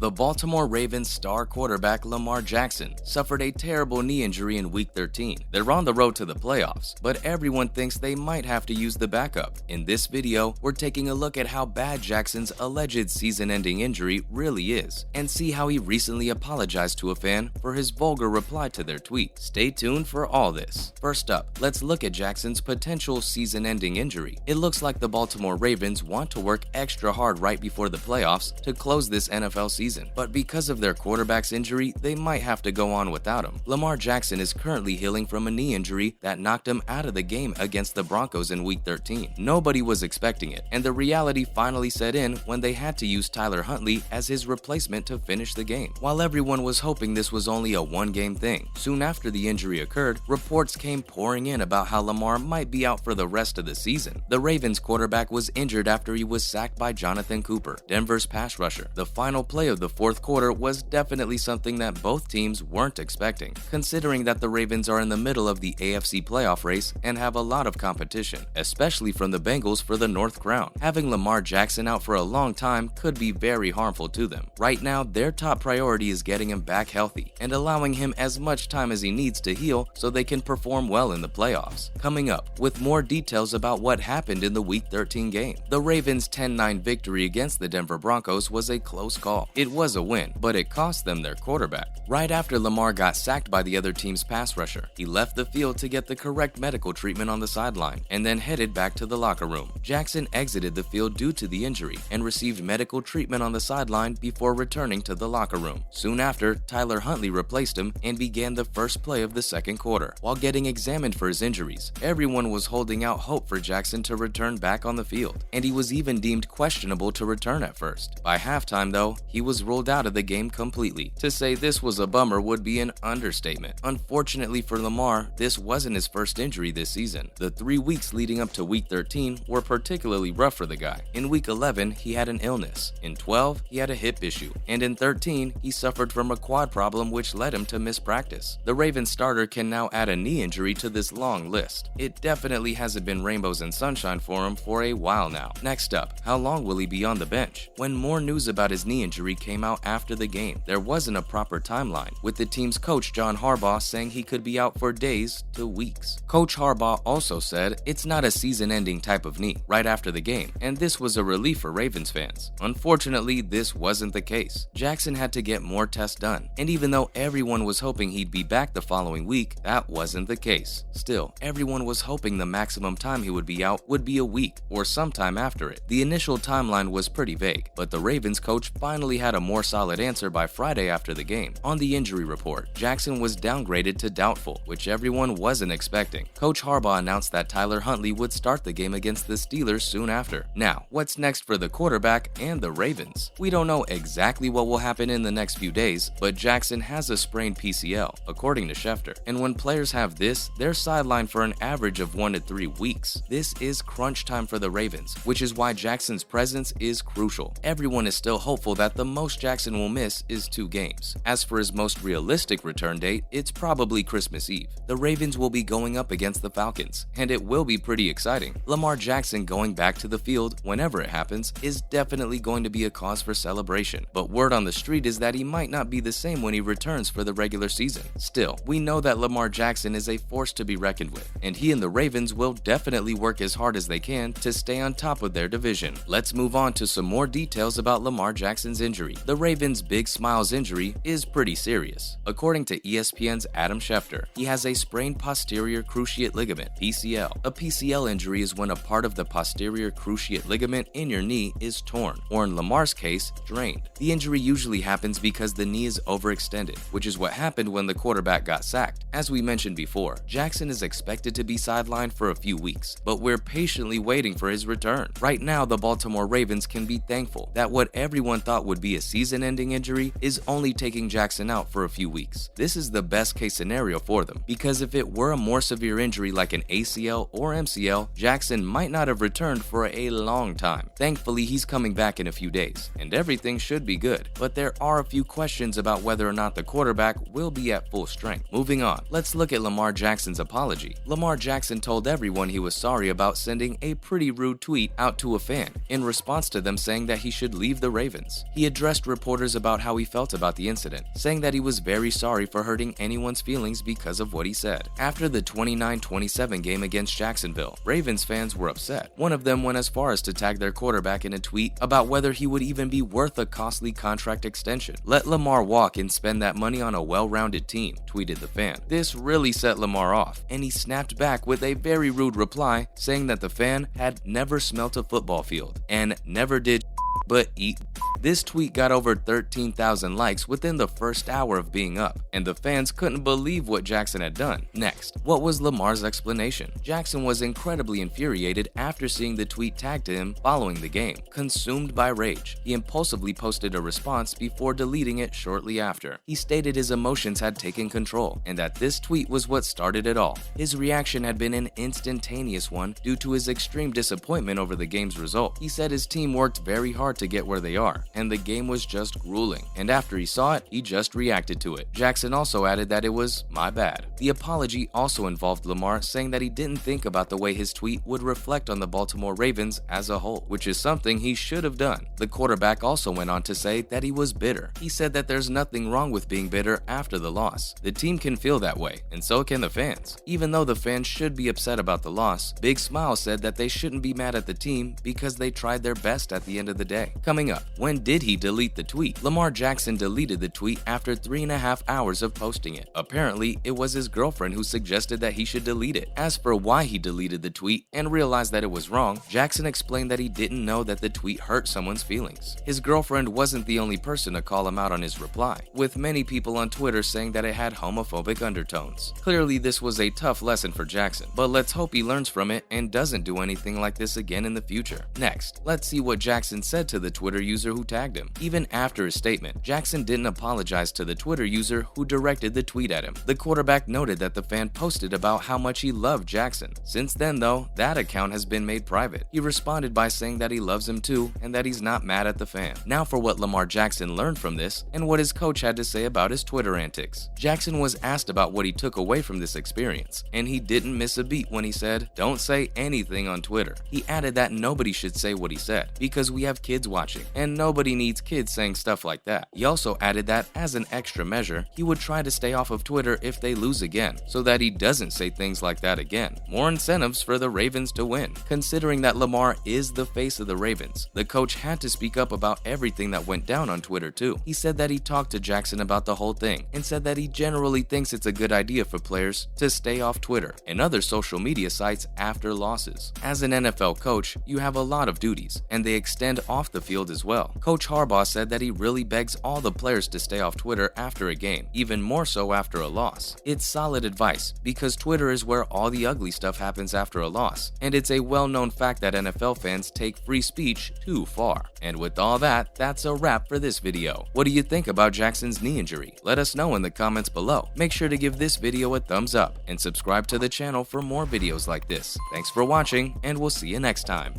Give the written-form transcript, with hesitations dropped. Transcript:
The Baltimore Ravens star quarterback Lamar Jackson suffered a terrible knee injury in Week 13. They're on the road to the playoffs, but everyone thinks they might have to use the backup. In this video, we're taking a look at how bad Jackson's alleged season-ending injury really is, and see how he recently apologized to a fan for his vulgar reply to their tweet. Stay tuned for all this. First up, let's look at Jackson's potential season-ending injury. It looks like the Baltimore Ravens want to work extra hard right before the playoffs to close this NFL season. But because of their quarterback's injury, they might have to go on without him. Lamar Jackson is currently healing from a knee injury that knocked him out of the game against the Broncos in Week 13. Nobody was expecting it, and the reality finally set in when they had to use Tyler Huntley as his replacement to finish the game. While everyone was hoping this was only a one-game thing, soon after the injury occurred, reports came pouring in about how Lamar might be out for the rest of the season. The Ravens quarterback was injured after he was sacked by Jonathan Cooper, Denver's pass rusher. The final play of the fourth quarter was definitely something that both teams weren't expecting, considering that the Ravens are in the middle of the AFC playoff race and have a lot of competition, especially from the Bengals for the North Crown. Having Lamar Jackson out for a long time could be very harmful to them. Right now, their top priority is getting him back healthy and allowing him as much time as he needs to heal so they can perform well in the playoffs. Coming up, with more details about what happened in the Week 13 game. The Ravens' 10-9 victory against the Denver Broncos was a close call. It was a win, but it cost them their quarterback. Right after Lamar got sacked by the other team's pass rusher, he left the field to get the correct medical treatment on the sideline and then headed back to the locker room. Jackson exited the field due to the injury and received medical treatment on the sideline before returning to the locker room. Soon after, Tyler Huntley replaced him and began the first play of the second quarter. While getting examined for his injuries, everyone was holding out hope for Jackson to return back on the field, and he was even deemed questionable to return at first. By halftime, though, he was ruled out of the game completely. To say this was a bummer would be an understatement. Unfortunately for Lamar, this wasn't his first injury this season. The 3 weeks leading up to Week 13 were particularly rough for the guy. In Week 11, he had an illness. In 12, he had a hip issue. And in 13, he suffered from a quad problem which led him to miss practice. The Ravens starter can now add a knee injury to this long list. It definitely hasn't been rainbows and sunshine for him for a while now. Next up, how long will he be on the bench? When more news about his knee injury came out after the game, there wasn't a proper timeline, with the team's coach John Harbaugh saying he could be out for days to weeks. Coach Harbaugh also said it's not a season-ending type of knee right after the game, and this was a relief for Ravens fans. Unfortunately, this wasn't the case. Jackson had to get more tests done, and even though everyone was hoping he'd be back the following week, that wasn't the case. Still, everyone was hoping the maximum time he would be out would be a week or sometime after it. The initial timeline was pretty vague, but the Ravens coach finally had a more solid answer by Friday after the game. On the injury report, Jackson was downgraded to doubtful, which everyone wasn't expecting. Coach Harbaugh announced that Tyler Huntley would start the game against the Steelers soon after. Now, what's next for the quarterback and the Ravens? We don't know exactly what will happen in the next few days, but Jackson has a sprained PCL, according to Schefter. And when players have this, they're sidelined for an average of 1 to 3 weeks. This is crunch time for the Ravens, which is why Jackson's presence is crucial. Everyone is still hopeful that the most Jackson will miss is 2 games. As for his most realistic return date, it's probably Christmas Eve. The Ravens will be going up against the Falcons, and it will be pretty exciting. Lamar Jackson going back to the field, whenever it happens, is definitely going to be a cause for celebration, but word on the street is that he might not be the same when he returns for the regular season. Still, we know that Lamar Jackson is a force to be reckoned with, and he and the Ravens will definitely work as hard as they can to stay on top of their division. Let's move on to some more details about Lamar Jackson's injury. The Ravens' Big Smiles injury is pretty serious. According to ESPN's Adam Schefter, he has a sprained posterior cruciate ligament, PCL. A PCL injury is when a part of the posterior cruciate ligament in your knee is torn, or in Lamar's case, drained. The injury usually happens because the knee is overextended, which is what happened when the quarterback got sacked. As we mentioned before, Jackson is expected to be sidelined for a few weeks, but we're patiently waiting for his return. Right now, the Baltimore Ravens can be thankful that what everyone thought would be a season-ending injury is only taking Jackson out for a few weeks. This is the best case scenario for them, because if it were a more severe injury like an ACL or MCL, Jackson might not have returned for a long time. Thankfully, he's coming back in a few days, and everything should be good, but there are a few questions about whether or not the quarterback will be at full strength. Moving on, let's look at Lamar Jackson's apology. Lamar Jackson told everyone he was sorry about sending a pretty rude tweet out to a fan in response to them saying that he should leave the Ravens. He addressed pressed reporters about how he felt about the incident, saying that he was very sorry for hurting anyone's feelings because of what he said. After the 29-27 game against Jacksonville, Ravens fans were upset. One of them went as far as to tag their quarterback in a tweet about whether he would even be worth a costly contract extension. "Let Lamar walk and spend that money on a well-rounded team," tweeted the fan. This really set Lamar off, and he snapped back with a very rude reply saying that the fan had never smelt a football field and never did but eat. This tweet got over 13,000 likes within the first hour of being up, and the fans couldn't believe what Jackson had done. Next, what was Lamar's explanation? Jackson was incredibly infuriated after seeing the tweet tagged to him following the game. Consumed by rage, he impulsively posted a response before deleting it shortly after. He stated his emotions had taken control, and that this tweet was what started it all. His reaction had been an instantaneous one due to his extreme disappointment over the game's result. He said his team worked very hard to get where they are, and the game was just grueling, and after he saw it, he just reacted to it. Jackson also added that it was "my bad." The apology also involved Lamar saying that he didn't think about the way his tweet would reflect on the Baltimore Ravens as a whole, which is something he should have done. The quarterback also went on to say that he was bitter. He said that there's nothing wrong with being bitter after the loss. The team can feel that way, and so can the fans. Even though the fans should be upset about the loss, Big Smile said that they shouldn't be mad at the team because they tried their best at the end of the day. Coming up, when did he delete the tweet? Lamar Jackson deleted the tweet after 3.5 hours of posting it. Apparently, it was his girlfriend who suggested that he should delete it. As for why he deleted the tweet and realized that it was wrong, Jackson explained that he didn't know that the tweet hurt someone's feelings. His girlfriend wasn't the only person to call him out on his reply, with many people on Twitter saying that it had homophobic undertones. Clearly, this was a tough lesson for Jackson, but let's hope he learns from it and doesn't do anything like this again in the future. Next, let's see what Jackson said to the Twitter user who tagged him. Even after his statement, Jackson didn't apologize to the Twitter user who directed the tweet at him. The quarterback noted that the fan posted about how much he loved Jackson. Since then, though, that account has been made private. He responded by saying that he loves him too and that he's not mad at the fan. Now for what Lamar Jackson learned from this and what his coach had to say about his Twitter antics. Jackson was asked about what he took away from this experience, and he didn't miss a beat when he said, "Don't say anything on Twitter." He added that nobody should say what he said because we have kids watching, and nobody needs kids saying stuff like that. He also added that, as an extra measure, he would try to stay off of Twitter if they lose again, so that he doesn't say things like that again. More incentives for the Ravens to win. Considering that Lamar is the face of the Ravens, the coach had to speak up about everything that went down on Twitter too. He said that he talked to Jackson about the whole thing, and said that he generally thinks it's a good idea for players to stay off Twitter and other social media sites after losses. As an NFL coach, you have a lot of duties, and they extend off the field as well. Coach Harbaugh said that he really begs all the players to stay off Twitter after a game, even more so after a loss. It's solid advice, because Twitter is where all the ugly stuff happens after a loss, and it's a well-known fact that NFL fans take free speech too far. And with all that, that's a wrap for this video. What do you think about Jackson's knee injury? Let us know in the comments below. Make sure to give this video a thumbs up, and subscribe to the channel for more videos like this. Thanks for watching, and we'll see you next time.